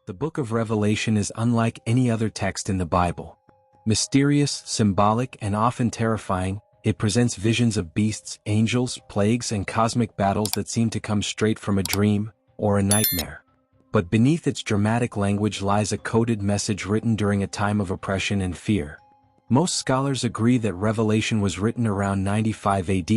The book of Revelation is unlike any other text in the Bible. Mysterious, symbolic, and often terrifying, it presents visions of beasts, angels, plagues, and cosmic battles that seem to come straight from a dream or a nightmare. But beneath its dramatic language lies a coded message written during a time of oppression and fear. Most scholars agree that Revelation was written around 95 AD,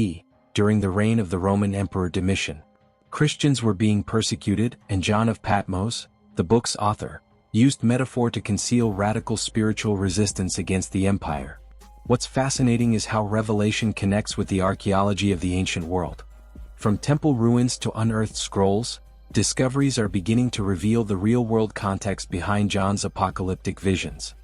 during the reign of the Roman Emperor Domitian. Christians were being persecuted, and John of Patmos, the book's author, used metaphor to conceal radical spiritual resistance against the empire. What's fascinating is how Revelation connects with the archaeology of the ancient world. From temple ruins to unearthed scrolls, discoveries are beginning to reveal the real-world context behind John's apocalyptic visions.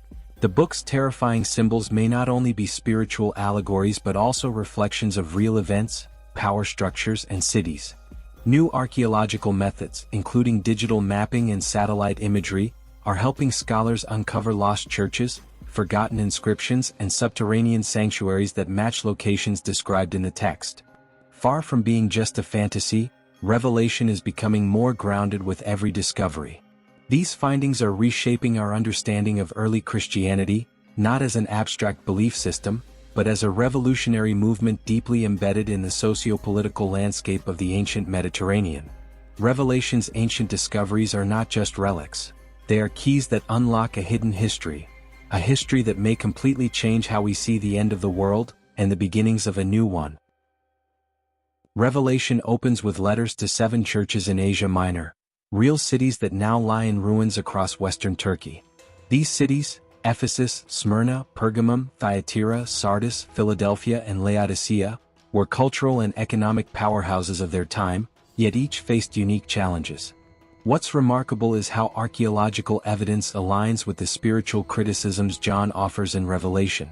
The book's terrifying symbols may not only be spiritual allegories but also reflections of real events, power structures, and cities. New archaeological methods, including digital mapping and satellite imagery, are helping scholars uncover lost churches, forgotten inscriptions, and subterranean sanctuaries that match locations described in the text. Far from being just a fantasy, Revelation is becoming more grounded with every discovery. These findings are reshaping our understanding of early Christianity, not as an abstract belief system, but as a revolutionary movement deeply embedded in the socio-political landscape of the ancient Mediterranean. Revelation's ancient discoveries are not just relics. They are keys that unlock a hidden history, a history that may completely change how we see the end of the world and the beginnings of a new one. Revelation opens with letters to 7 churches in Asia Minor, real cities that now lie in ruins across western Turkey. These cities, Ephesus, Smyrna, Pergamum, Thyatira, Sardis, Philadelphia, and Laodicea, were cultural and economic powerhouses of their time, yet each faced unique challenges. What's remarkable is how archaeological evidence aligns with the spiritual criticisms John offers in Revelation.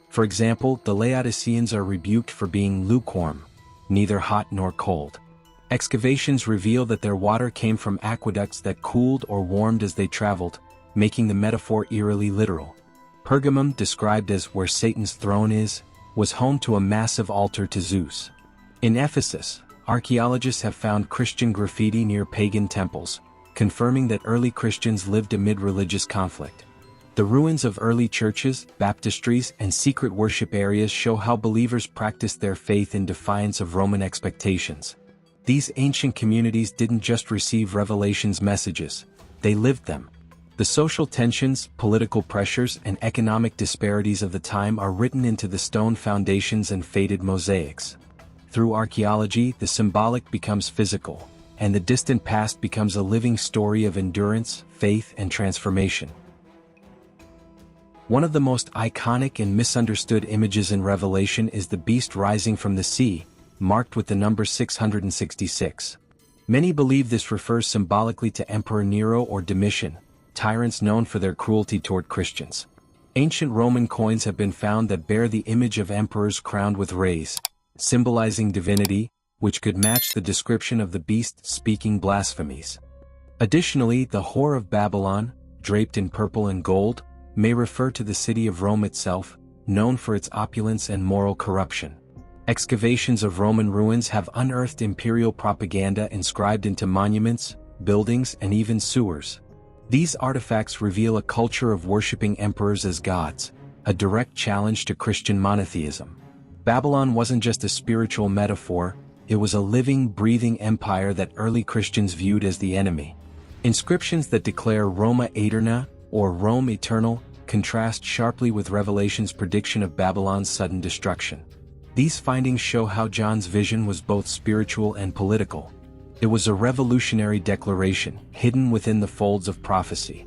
For example, the Laodiceans are rebuked for being lukewarm, neither hot nor cold. Excavations reveal that their water came from aqueducts that cooled or warmed as they traveled, making the metaphor eerily literal. Pergamum, described as where Satan's throne is, was home to a massive altar to Zeus. In Ephesus, archaeologists have found Christian graffiti near pagan temples, confirming that early Christians lived amid religious conflict. The ruins of early churches, baptistries, and secret worship areas show how believers practiced their faith in defiance of Roman expectations. These ancient communities didn't just receive Revelation's messages, they lived them. The social tensions, political pressures, and economic disparities of the time are written into the stone foundations and faded mosaics. Through archaeology, the symbolic becomes physical, and the distant past becomes a living story of endurance, faith, and transformation. One of the most iconic and misunderstood images in Revelation is the beast rising from the sea, marked with the number 666. Many believe this refers symbolically to Emperor Nero or Domitian, tyrants known for their cruelty toward Christians. Ancient Roman coins have been found that bear the image of emperors crowned with rays, symbolizing divinity, which could match the description of the beast speaking blasphemies. Additionally, the Whore of Babylon, draped in purple and gold, may refer to the city of Rome itself, known for its opulence and moral corruption. Excavations of Roman ruins have unearthed imperial propaganda inscribed into monuments, buildings, and even sewers. These artifacts reveal a culture of worshipping emperors as gods, a direct challenge to Christian monotheism. Babylon wasn't just a spiritual metaphor, it was a living, breathing empire that early Christians viewed as the enemy. Inscriptions that declare Roma Aeterna, or Rome Eternal, contrast sharply with Revelation's prediction of Babylon's sudden destruction. These findings show how John's vision was both spiritual and political. It was a revolutionary declaration, hidden within the folds of prophecy.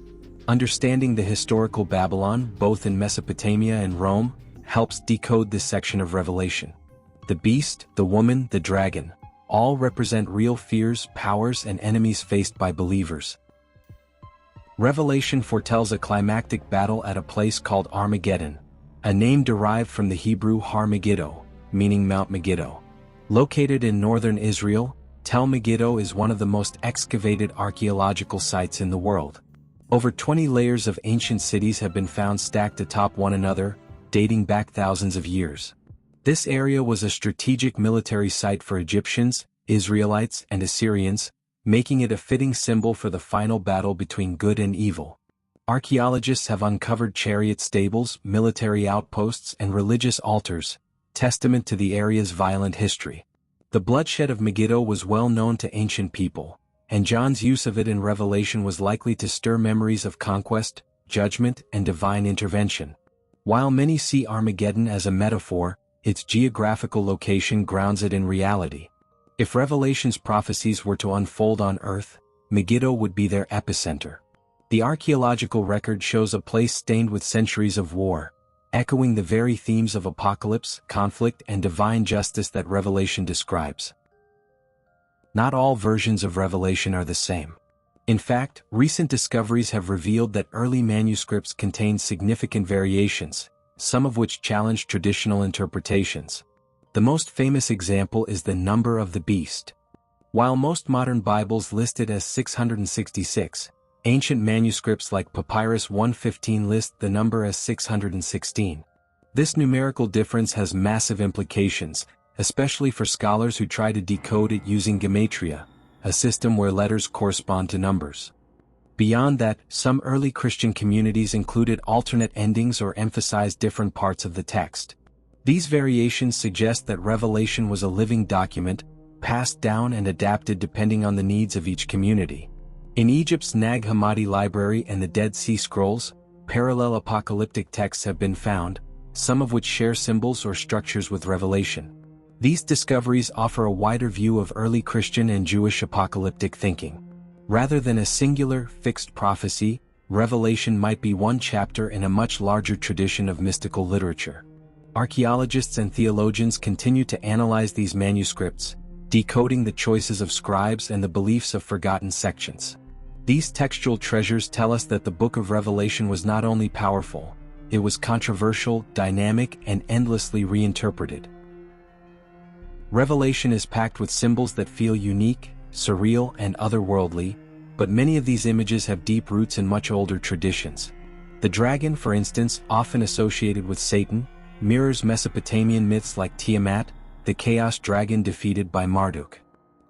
Understanding the historical Babylon, both in Mesopotamia and Rome, helps decode this section of Revelation. The beast, the woman, the dragon, all represent real fears, powers, and enemies faced by believers. Revelation foretells a climactic battle at a place called Armageddon, a name derived from the Hebrew Har Megiddo, meaning Mount Megiddo. Located in northern Israel, Tel Megiddo is one of the most excavated archaeological sites in the world. Over 20 layers of ancient cities have been found stacked atop one another, dating back thousands of years. This area was a strategic military site for Egyptians, Israelites, and Assyrians, making it a fitting symbol for the final battle between good and evil. Archaeologists have uncovered chariot stables, military outposts, and religious altars, testament to the area's violent history. The bloodshed of Megiddo was well known to ancient people, and John's use of it in Revelation was likely to stir memories of conquest, judgment, and divine intervention. While many see Armageddon as a metaphor, its geographical location grounds it in reality. If Revelation's prophecies were to unfold on Earth, Megiddo would be their epicenter. The archaeological record shows a place stained with centuries of war, echoing the very themes of apocalypse, conflict, and divine justice that Revelation describes. Not all versions of Revelation are the same. In fact, recent discoveries have revealed that early manuscripts contain significant variations, some of which challenge traditional interpretations. The most famous example is the number of the beast. While most modern Bibles list it as 666, ancient manuscripts like Papyrus 115 list the number as 616. This numerical difference has massive implications, especially for scholars who try to decode it using gematria, a system where letters correspond to numbers. Beyond that, some early Christian communities included alternate endings or emphasized different parts of the text. These variations suggest that Revelation was a living document, passed down and adapted depending on the needs of each community. In Egypt's Nag Hammadi library and the Dead Sea Scrolls, parallel apocalyptic texts have been found, some of which share symbols or structures with Revelation. These discoveries offer a wider view of early Christian and Jewish apocalyptic thinking. Rather than a singular, fixed prophecy, Revelation might be one chapter in a much larger tradition of mystical literature. Archaeologists and theologians continue to analyze these manuscripts, decoding the choices of scribes and the beliefs of forgotten sections. These textual treasures tell us that the book of Revelation was not only powerful, it was controversial, dynamic, and endlessly reinterpreted. Revelation is packed with symbols that feel unique, surreal, and otherworldly, but many of these images have deep roots in much older traditions. The dragon, for instance, often associated with Satan, mirrors Mesopotamian myths like Tiamat, the chaos dragon defeated by Marduk.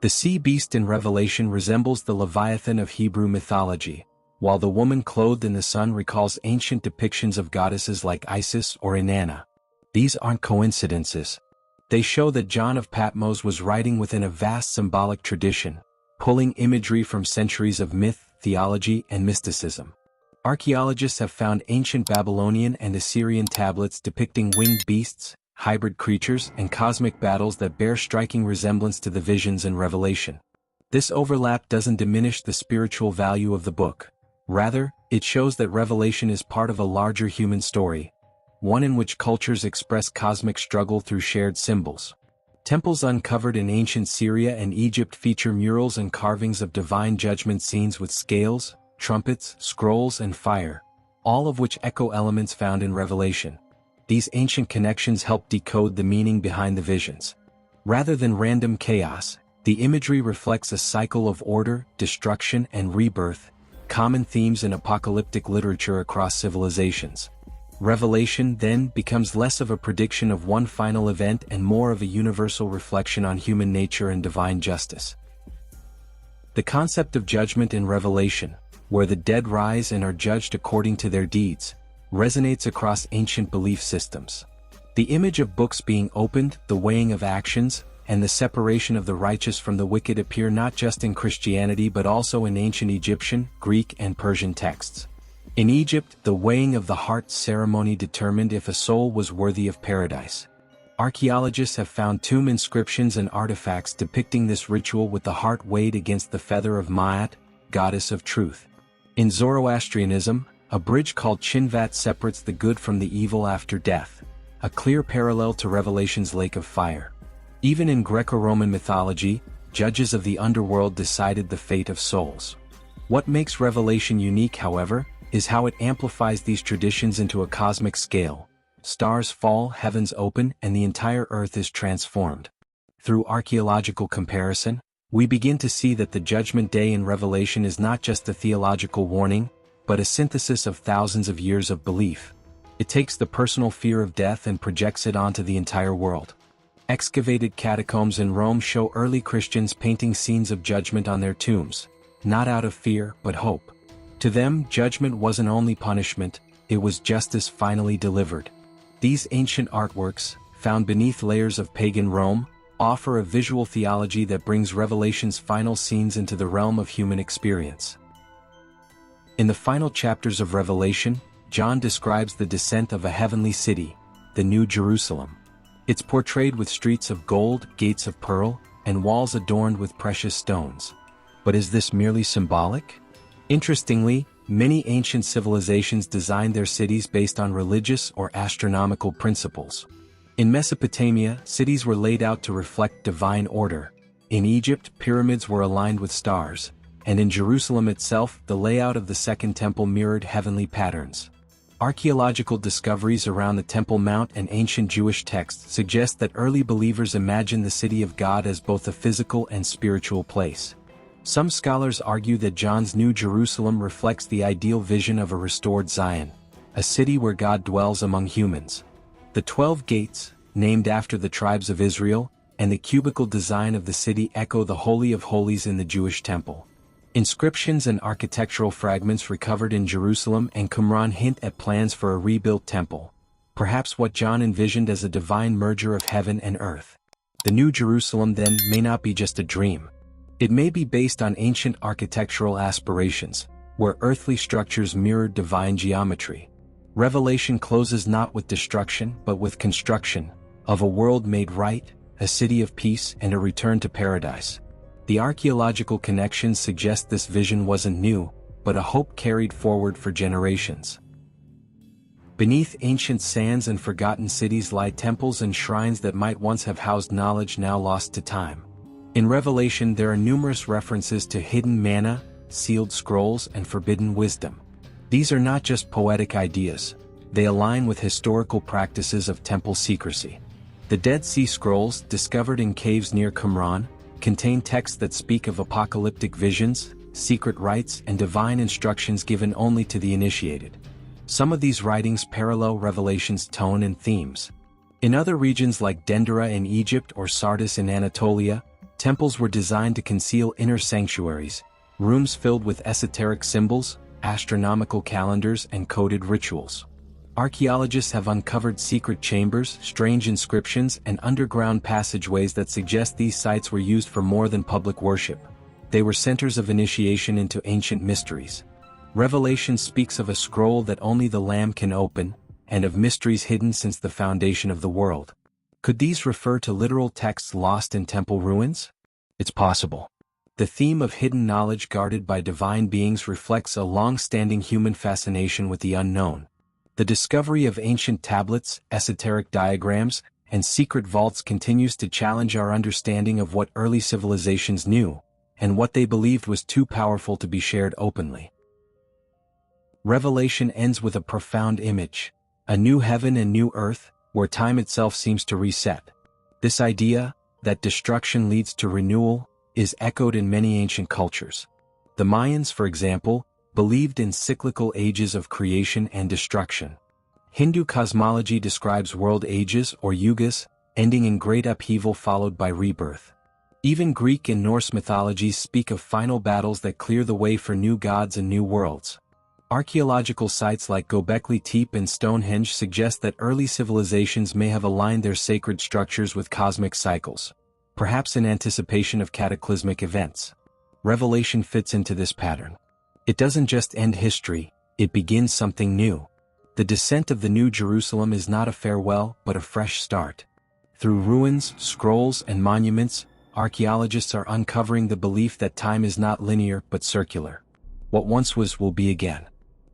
The sea beast in Revelation resembles the Leviathan of Hebrew mythology, while the woman clothed in the sun recalls ancient depictions of goddesses like Isis or Inanna. These aren't coincidences. They show that John of Patmos was writing within a vast symbolic tradition, pulling imagery from centuries of myth, theology, and mysticism. Archaeologists have found ancient Babylonian and Assyrian tablets depicting winged beasts, hybrid creatures, and cosmic battles that bear striking resemblance to the visions in Revelation. This overlap doesn't diminish the spiritual value of the book. Rather, it shows that Revelation is part of a larger human story, one in which cultures express cosmic struggle through shared symbols. Temples uncovered in ancient Syria and Egypt feature murals and carvings of divine judgment scenes with scales, trumpets, scrolls, and fire, all of which echo elements found in Revelation. These ancient connections help decode the meaning behind the visions. Rather than random chaos, the imagery reflects a cycle of order, destruction, and rebirth, common themes in apocalyptic literature across civilizations. Revelation then becomes less of a prediction of one final event and more of a universal reflection on human nature and divine justice. The concept of judgment in Revelation, where the dead rise and are judged according to their deeds, resonates across ancient belief systems. The image of books being opened, the weighing of actions, and the separation of the righteous from the wicked appear not just in Christianity but also in ancient Egyptian, Greek, and Persian texts. In Egypt, the weighing of the heart ceremony determined if a soul was worthy of paradise. Archaeologists have found tomb inscriptions and artifacts depicting this ritual with the heart weighed against the feather of Ma'at, goddess of truth. In Zoroastrianism, a bridge called Chinvat separates the good from the evil after death, a clear parallel to Revelation's lake of fire. Even in Greco-Roman mythology, judges of the underworld decided the fate of souls. What makes Revelation unique, however, is how it amplifies these traditions into a cosmic scale. Stars fall, heavens open, and the entire earth is transformed. Through archaeological comparison, we begin to see that the Judgment Day in Revelation is not just a theological warning, but a synthesis of thousands of years of belief. It takes the personal fear of death and projects it onto the entire world. Excavated catacombs in Rome show early Christians painting scenes of judgment on their tombs, not out of fear but hope. To them, judgment wasn't only punishment, it was justice finally delivered. These ancient artworks, found beneath layers of pagan Rome, offer a visual theology that brings Revelation's final scenes into the realm of human experience. In the final chapters of Revelation, John describes the descent of a heavenly city, the New Jerusalem. It's portrayed with streets of gold, gates of pearl, and walls adorned with precious stones. But is this merely symbolic? Interestingly, many ancient civilizations designed their cities based on religious or astronomical principles. In Mesopotamia, cities were laid out to reflect divine order. In Egypt, pyramids were aligned with stars, and in Jerusalem itself, the layout of the Second Temple mirrored heavenly patterns. Archaeological discoveries around the Temple Mount and ancient Jewish texts suggest that early believers imagined the city of God as both a physical and spiritual place. Some scholars argue that John's New Jerusalem reflects the ideal vision of a restored Zion, a city where God dwells among humans. The 12 gates, named after the tribes of Israel, and the cubical design of the city echo the Holy of Holies in the Jewish temple. Inscriptions and architectural fragments recovered in Jerusalem and Qumran hint at plans for a rebuilt temple, perhaps what John envisioned as a divine merger of heaven and earth. The New Jerusalem then may not be just a dream. It may be based on ancient architectural aspirations, where earthly structures mirrored divine geometry. Revelation closes not with destruction but with construction, of a world made right, a city of peace and a return to paradise. The archaeological connections suggest this vision wasn't new, but a hope carried forward for generations. Beneath ancient sands and forgotten cities lie temples and shrines that might once have housed knowledge now lost to time. In Revelation there are numerous references to hidden manna, sealed scrolls and forbidden wisdom. These are not just poetic ideas, they align with historical practices of temple secrecy. The Dead Sea Scrolls, discovered in caves near Qumran, contain texts that speak of apocalyptic visions, secret rites and divine instructions given only to the initiated. Some of these writings parallel Revelation's tone and themes. In other regions like Dendera in Egypt or Sardis in Anatolia, temples were designed to conceal inner sanctuaries, rooms filled with esoteric symbols, astronomical calendars and coded rituals. Archaeologists have uncovered secret chambers, strange inscriptions and underground passageways that suggest these sites were used for more than public worship. They were centers of initiation into ancient mysteries. Revelation speaks of a scroll that only the Lamb can open, and of mysteries hidden since the foundation of the world. Could these refer to literal texts lost in temple ruins? It's possible. The theme of hidden knowledge guarded by divine beings reflects a long-standing human fascination with the unknown. The discovery of ancient tablets, esoteric diagrams, and secret vaults continues to challenge our understanding of what early civilizations knew, and what they believed was too powerful to be shared openly. Revelation ends with a profound image, a new heaven and new earth, where time itself seems to reset. This idea, that destruction leads to renewal, is echoed in many ancient cultures. The Mayans, for example, believed in cyclical ages of creation and destruction. Hindu cosmology describes world ages or yugas, ending in great upheaval followed by rebirth. Even Greek and Norse mythologies speak of final battles that clear the way for new gods and new worlds. Archaeological sites like Göbekli Tepe and Stonehenge suggest that early civilizations may have aligned their sacred structures with cosmic cycles, perhaps in anticipation of cataclysmic events. Revelation fits into this pattern. It doesn't just end history, it begins something new. The descent of the New Jerusalem is not a farewell but a fresh start. Through ruins, scrolls, and monuments, archaeologists are uncovering the belief that time is not linear but circular. What once was will be again.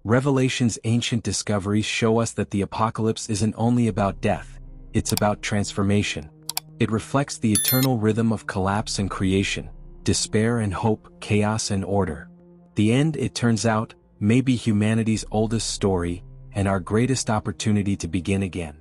Revelation's ancient discoveries show us that the apocalypse isn't only about death, it's about transformation. It reflects the eternal rhythm of collapse and creation, despair and hope, chaos and order. The end, it turns out, may be humanity's oldest story, and our greatest opportunity to begin again.